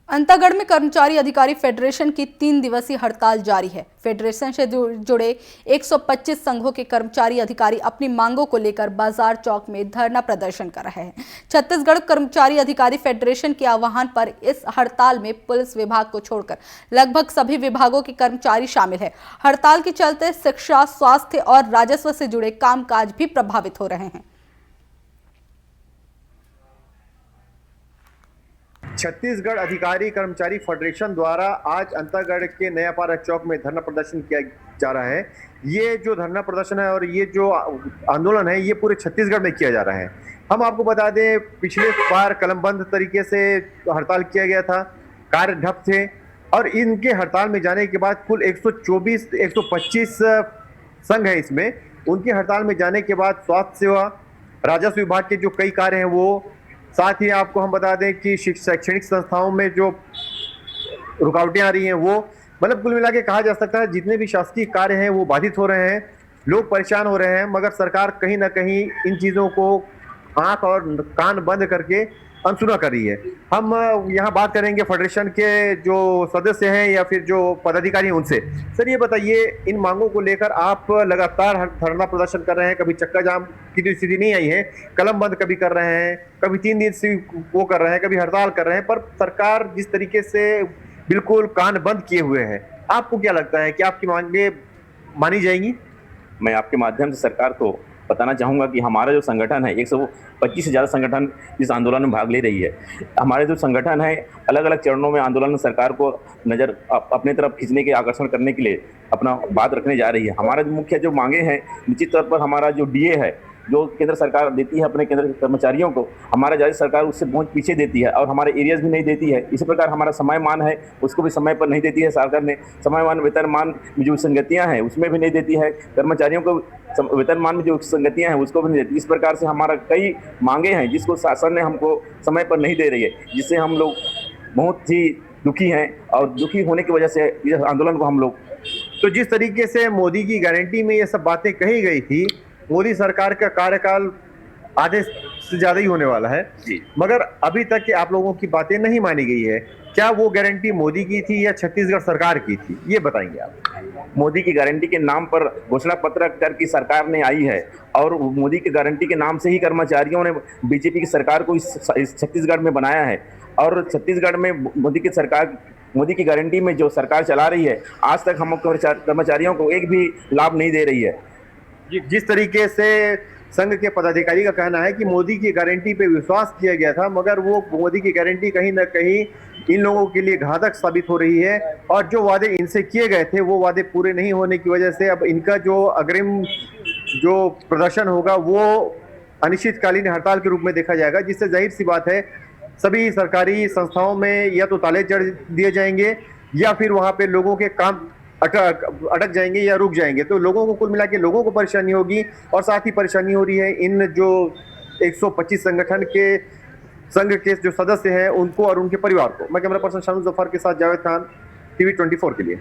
अंतागढ़ में कर्मचारी अधिकारी फेडरेशन की 3 दिवसीय हड़ताल जारी है। फेडरेशन से जुड़े 125 संघों के कर्मचारी अधिकारी अपनी मांगों को लेकर बाजार चौक में धरना प्रदर्शन कर रहे हैं। छत्तीसगढ़ कर्मचारी अधिकारी फेडरेशन के आह्वान पर इस हड़ताल में पुलिस विभाग को छोड़कर लगभग सभी विभागों के कर्मचारी शामिल है। हड़ताल के चलते शिक्षा, स्वास्थ्य और राजस्व से जुड़े कामकाज भी प्रभावित हो रहे हैं। छत्तीसगढ़ अधिकारी कर्मचारी फेडरेशन द्वारा आज अंतागढ़ के नयापारा चौक में धरना प्रदर्शन किया जा रहा है। ये जो धरना प्रदर्शन है और ये जो आंदोलन है ये पूरे छत्तीसगढ़ में किया जा रहा है। हम आपको बता दें, पिछले बार कलमबंद तरीके से हड़ताल किया गया था, कार्य ठप थे और इनके हड़ताल में जाने के बाद कुल 125 संघ है इसमें। उनकी हड़ताल में जाने के बाद स्वास्थ्य सेवा, राजस्व विभाग के जो कई कार्य हैं वो, साथ ही आपको हम बता दें कि शैक्षणिक संस्थाओं में जो रुकावटें आ रही हैं वो, मतलब कुल मिला के कहा जा सकता है जितने भी शासकीय कार्य हैं वो बाधित हो रहे हैं, लोग परेशान हो रहे हैं। मगर सरकार कहीं ना कहीं इन चीज़ों को आंख और कान बंद करके अनसुना कर रही है। हम यहाँ बात करेंगे फेडरेशन के जो सदस्य हैं या फिर जो पदाधिकारी हैं उनसे। सर ये बताइए, इन मांगों को लेकर आप लगातार धरना प्रदर्शन कर रहे हैं, कभी चक्का जाम की तो स्थिति नहीं आई है, कलम बंद कभी कर रहे हैं, कभी 3 दिन से वो कर रहे हैं, कभी हड़ताल कर रहे हैं, पर सरकार जिस तरीके से बिल्कुल कान बंद किए हुए है, आपको क्या लगता है कि आपकी मांगे मानी जाएंगी? मैं आपके माध्यम से सरकार को बताना चाहूँगा कि हमारा जो संगठन है, 125 से ज़्यादा संगठन इस आंदोलन में भाग ले रही है। हमारे जो संगठन है अलग अलग चरणों में आंदोलन सरकार को नज़र अपने तरफ खींचने के, आकर्षण करने के लिए अपना बात रखने जा रही है। हमारा जो मुख्य जो मांगे हैं, निश्चित तौर पर हमारा जो डीए है जो केंद्र सरकार देती है अपने केंद्र कर्मचारियों को, हमारा राज्य सरकार उससे बहुत पीछे देती है और हमारे एरियाज भी नहीं देती है। इसी प्रकार हमारा समयमान है उसको भी समय पर नहीं देती है सरकार ने। समयमान वेतनमान में जो संगतियाँ हैं उसमें भी नहीं देती है, कर्मचारियों को वेतनमान में जो संगतियाँ हैं उसको भी नहीं देती। इस प्रकार से हमारा कई मांगे हैं जिसको शासन ने हमको समय पर नहीं दे रही है, जिससे हम लोग बहुत ही दुखी हैं और दुखी होने की वजह से इस आंदोलन को हम लोग। तो जिस तरीके से मोदी की गारंटी में ये सब बातें कही गई थी, मोदी सरकार का कार्यकाल आधे से ज़्यादा ही होने वाला है जी, मगर अभी तक के आप लोगों की बातें नहीं मानी गई है। क्या वो गारंटी मोदी की थी या छत्तीसगढ़ सरकार की थी, ये बताएंगे आप? मोदी की गारंटी के नाम पर घोषणा पत्र करके सरकार ने आई है और मोदी की गारंटी के नाम से ही कर्मचारियों ने बीजेपी की सरकार को इस छत्तीसगढ़ में बनाया है। और छत्तीसगढ़ में मोदी की गारंटी में जो सरकार चला रही है, आज तक हम कर्मचारियों को एक भी लाभ नहीं दे रही है। जिस तरीके से संघ के पदाधिकारी का कहना है कि मोदी की गारंटी पे विश्वास किया गया था, मगर वो मोदी की गारंटी कहीं ना कहीं इन लोगों के लिए घातक साबित हो रही है और जो वादे इनसे किए गए थे वो वादे पूरे नहीं होने की वजह से अब इनका जो अग्रिम जो प्रदर्शन होगा वो अनिश्चितकालीन हड़ताल के रूप में देखा जाएगा, जिससे जाहिर सी बात है सभी सरकारी संस्थाओं में या तो ताले जड़ दिए जाएंगे या फिर वहाँ पे लोगों के काम अटक जाएंगे या रुक जाएंगे। तो लोगों को, कुल मिला के लोगों को परेशानी होगी और साथ ही परेशानी हो रही है इन जो 125 संगठन के संघ के जो सदस्य हैं उनको और उनके परिवार को। मैं कैमरा पर्सन शानू जफर के साथ जावेद खान, TV 24 के लिए।